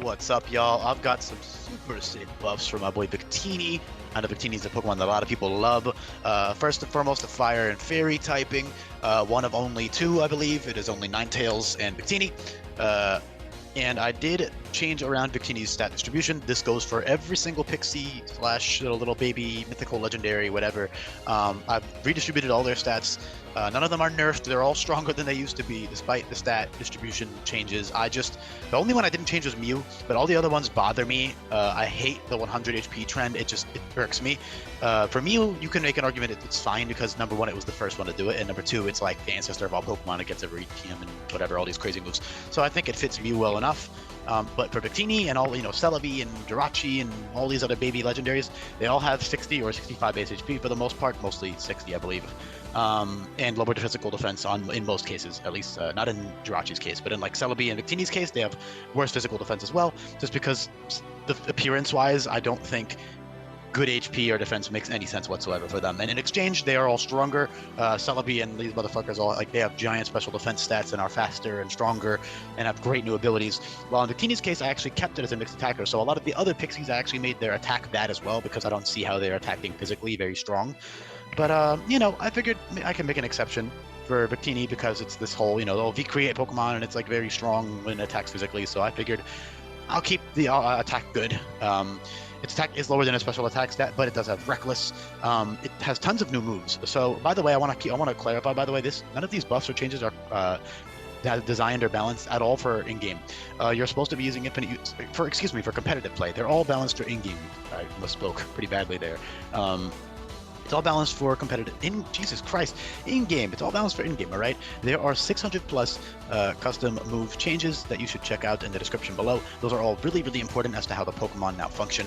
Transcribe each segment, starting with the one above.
What's up, y'all? I've got some super sick buffs for my boy Victini. I know Victini is a Pokemon that a lot of people love. First and foremost, the Fire and Fairy typing. One of only two, I believe. It is only Ninetales and Victini. And I did change around Victini's stat distribution. This goes for every single Pixie slash little baby, mythical, legendary, whatever. I've redistributed all their stats. None of them are nerfed. They're all stronger than they used to be, despite the stat distribution changes. The only one I didn't change was Mew, but all the other ones bother me. I hate the 100 HP trend. It irks me. For Mew, you can make an argument it's fine because number one, it was the first one to do it, and number two, it's like the ancestor of all Pokemon. It gets every TM and whatever, all these crazy moves. So I think it fits Mew well enough. But for Victini and all, Celebi and Jirachi and all these other baby legendaries, they all have 60 or 65 base HP for the most part, mostly 60, I believe. And lower physical defense in most cases, at least not in Jirachi's case, but in like Celebi and Victini's case, they have worse physical defense as well, just because the appearance-wise, I don't think good HP or defense makes any sense whatsoever for them. And in exchange, they are all stronger. Celebi and these motherfuckers they have giant special defense stats and are faster and stronger and have great new abilities. While in Victini's case, I actually kept it as a mixed attacker. So a lot of the other Pixies, I actually made their attack bad as well because I don't see how they're attacking physically very strong. But, I figured I can make an exception for Victini because it's this whole, they'll V-create Pokemon and it's like very strong when it attacks physically. So I figured I'll keep the attack good. Its attack is lower than a special attack stat, but it does have Reckless. It has tons of new moves. So, by the way, I want to clarify. By the way, none of these buffs or changes are designed or balanced at all for in-game. You're supposed to be using infinite for competitive play. They're all balanced for in-game. I misspoke pretty badly there. It's all balanced for competitive. Jesus Christ, in-game. It's all balanced for in-game, all right? There are 600 plus custom move changes that you should check out in the description below. Those are all really, really important as to how the Pokemon now function.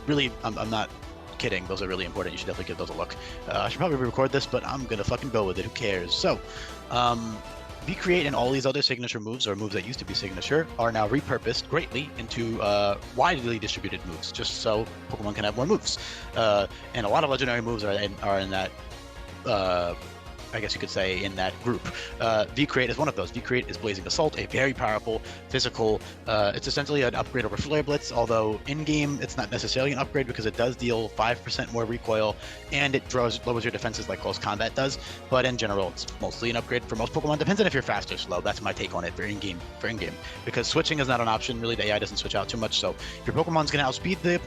Really, I'm not kidding. Those are really important. You should definitely give those a look. I should probably re-record this, but I'm gonna fucking go with it. Who cares? So, V-Create and all these other signature moves, or moves that used to be signature, are now repurposed greatly into widely distributed moves, just so Pokemon can have more moves. And a lot of legendary moves are in that, I guess you could say, in that group. V-Create is one of those. V-Create is Blazing Assault, a very powerful physical. It's essentially an upgrade over Flare Blitz, although in-game it's not necessarily an upgrade because it does deal 5% more recoil and it lowers your defenses like Close Combat does. But in general, it's mostly an upgrade for most Pokemon. Depends on if you're fast or slow. That's my take on it for in-game. Because switching is not an option. Really, the AI doesn't switch out too much. So if your Pokemon's going to outspeed the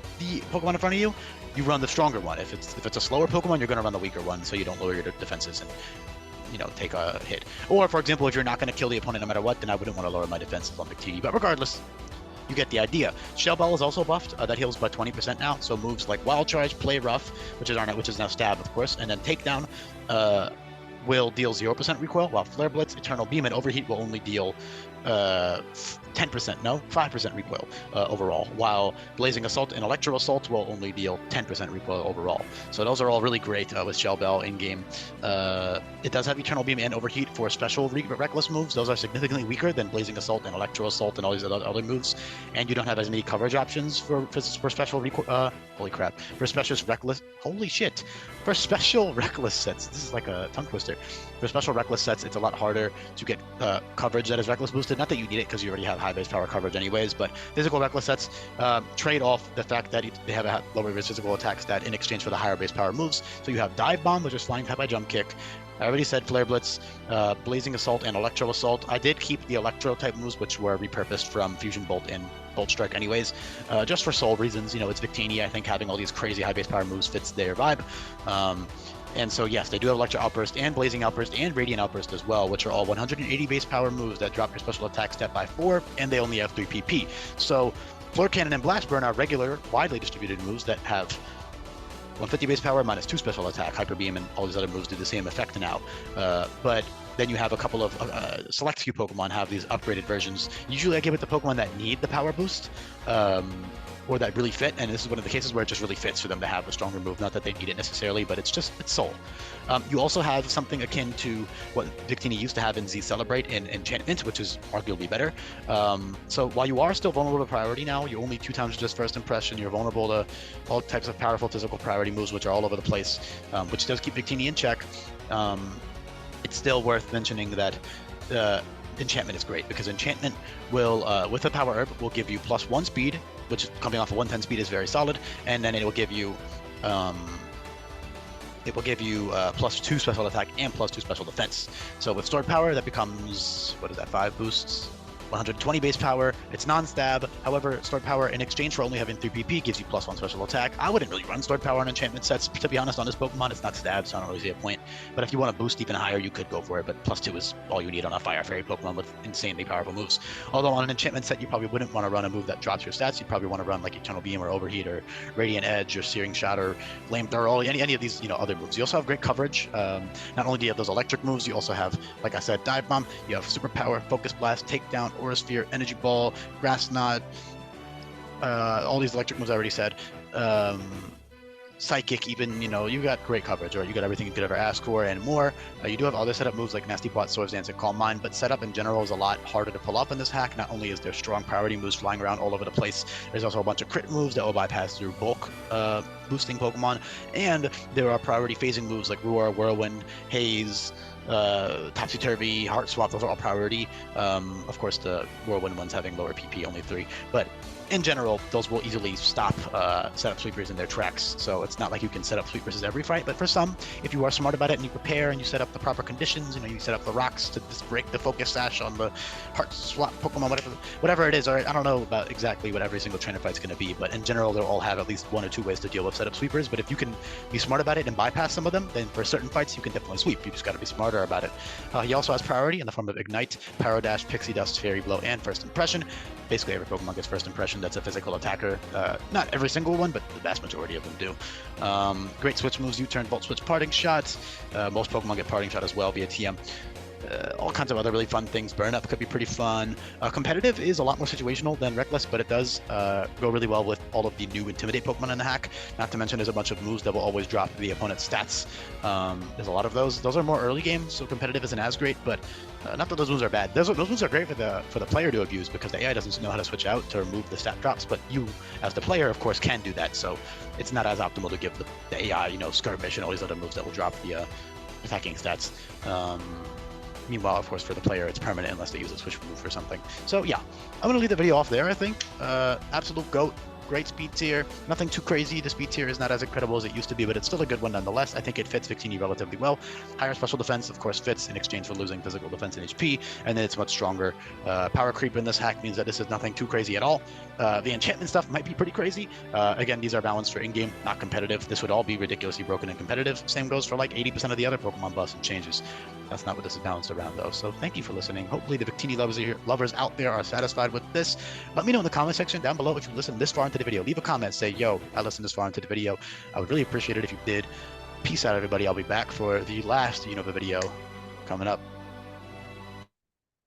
Pokemon in front of you, you run the stronger one. If it's a slower Pokemon, you're going to run the weaker one, so you don't lower your defenses and take a hit. Or, for example, if you're not going to kill the opponent no matter what, then I wouldn't want to lower my defenses on Victini. But regardless, you get the idea. Shell Bell is also buffed. That heals by 20% now. So moves like Wild Charge, Play Rough, which is now Stab, of course, and then Takedown will deal 0% recoil, while Flare Blitz, Eternal Beam, and Overheat will only deal 5% recoil overall, while Blazing Assault and Electro Assault will only deal 10% recoil overall. So those are all really great with Shell Bell in-game. It does have Eternal Beam and Overheat for special Reckless moves. Those are significantly weaker than Blazing Assault and Electro Assault and all these other moves, and you don't have as many coverage options for special holy crap. For special Reckless... Holy shit! For special Reckless sets, this is like a tongue twister. For special Reckless sets, it's a lot harder to get coverage that is Reckless boosted. Not that you need it, because you already have high base power coverage anyways, but physical Reckless sets trade off the fact that they have a lower physical attack stat in exchange for the higher base power moves. So you have Dive Bomb, which is Flying type by Jump Kick. I already said Flare Blitz, Blazing Assault, and Electro Assault. I did keep the Electro type moves, which were repurposed from Fusion Bolt and Bolt Strike anyways, just for soul reasons. It's Victini. I think having all these crazy high base power moves fits their vibe. And so, yes, they do have Electro Outburst and Blazing Outburst and Radiant Outburst as well, which are all 180 base power moves that drop your special attack stat by 4, and they only have 3 PP. So, Floor Cannon and Blast Burn are regular, widely distributed moves that have 150 base power minus 2 special attack. Hyper Beam and all these other moves do the same effect now. But then you have a couple of select few Pokemon have these upgraded versions. Usually I give it the Pokemon that need the power boost, or that really fit, and this is one of the cases where it just really fits for them to have a stronger move. Not that they need it necessarily, but it's Soul. You also have something akin to what Victini used to have in Z Celebrate and Enchantment, which is arguably better. So while you are still vulnerable to priority now, you're only 2 times just first impression, you're vulnerable to all types of powerful physical priority moves, which are all over the place, which does keep Victini in check. It's still worth mentioning that enchantment is great because enchantment will, with a power herb, will give you +1 speed, which coming off of 110 speed is very solid, and then it will give you +2 special attack and +2 special defense. So with stored power, that becomes, what is that, 5 boosts? 120 base power. It's non-stab. However, stored power in exchange for only having 3 PP gives you +1 special attack. I wouldn't really run stored power on enchantment sets, to be honest, on this Pokemon. It's not stab, so I don't really see a point. But if you want to boost even higher, you could go for it, but +2 is all you need on a Fire Fairy Pokemon with insanely powerful moves. Although on an enchantment set, you probably wouldn't want to run a move that drops your stats. You'd probably want to run like Eternal Beam or Overheat or Radiant Edge or Searing Shot or Flame Throw, any of these, other moves. You also have great coverage. Not only do you have those electric moves, you also have, like I said, Dive Bomb. You have Super Power, Focus Blast, Takedown, Aura Sphere, Energy Ball, Grass Knot, all these electric moves I already said. Psychic, even, you got great coverage, or you got everything you could ever ask for and more. You do have other setup moves like Nasty Plot, Swords Dance, and Calm Mind, but setup in general is a lot harder to pull off in this hack. Not only is there strong priority moves flying around all over the place, there's also a bunch of crit moves that will bypass through bulk boosting Pokemon, and there are priority phasing moves like Roar, Whirlwind, Haze, Topsy-Turvy, Heart Swap. Those are all priority. Of course, the Whirlwind ones having lower PP, only 3, but in general, those will easily stop setup sweepers in their tracks. So it's not like you can set up sweepers every fight, but for some, if you are smart about it and you prepare and you set up the proper conditions, you set up the rocks to just break the focus sash on the Heart Swap Pokemon, whatever it is, or I don't know about exactly what every single trainer fight's going to be, but in general, they'll all have at least 1 or 2 ways to deal with setup sweepers. But if you can be smart about it and bypass some of them, then for certain fights, you can definitely sweep. You just got to be smarter about it. He also has priority in the form of Ignite, Power Dash, Pixie Dust, Fairy Blow, and First Impression. Basically, every Pokemon gets First Impression that's a physical attacker. Not every single one, but the vast majority of them do. Great switch moves: U-Turn, Volt Switch, Parting Shot. Most Pokemon get Parting Shot as well via TM. All kinds of other really fun things. Burn Up could be pretty fun. Competitive is a lot more situational than Reckless, but it does go really well with all of the new Intimidate Pokemon in the hack. Not to mention there's a bunch of moves that will always drop the opponent's stats. There's a lot of those. Those are more early game, so competitive isn't as great, but not that those moves are bad. Those moves are great for the player to abuse because the AI doesn't know how to switch out to remove the stat drops, but you, as the player, of course, can do that, so it's not as optimal to give the AI, Skirmish and all these other moves that will drop the attacking stats. Meanwhile, of course, for the player, it's permanent unless they use a switch move or something. So yeah, I'm going to leave the video off there, I think. Absolute GOAT. Great speed tier. Nothing too crazy. The speed tier is not as incredible as it used to be, but it's still a good one nonetheless. I think it fits Victini relatively well. Higher special defense, of course, fits in exchange for losing physical defense and HP, and then it's much stronger. Power creep in this hack means that this is nothing too crazy at all. The enchantment stuff might be pretty crazy. Again, these are balanced for in-game, not competitive. This would all be ridiculously broken and competitive. Same goes for like 80% of the other Pokemon buffs and changes. That's not what this is balanced around, though. So thank you for listening. Hopefully the Victini lovers out there are satisfied with this. Let me know in the comment section down below if you listened this far into the video. Leave a comment. Say, yo, I listened this far into the video. I would really appreciate it if you did. Peace out, everybody. I'll be back for the last Unova video coming up.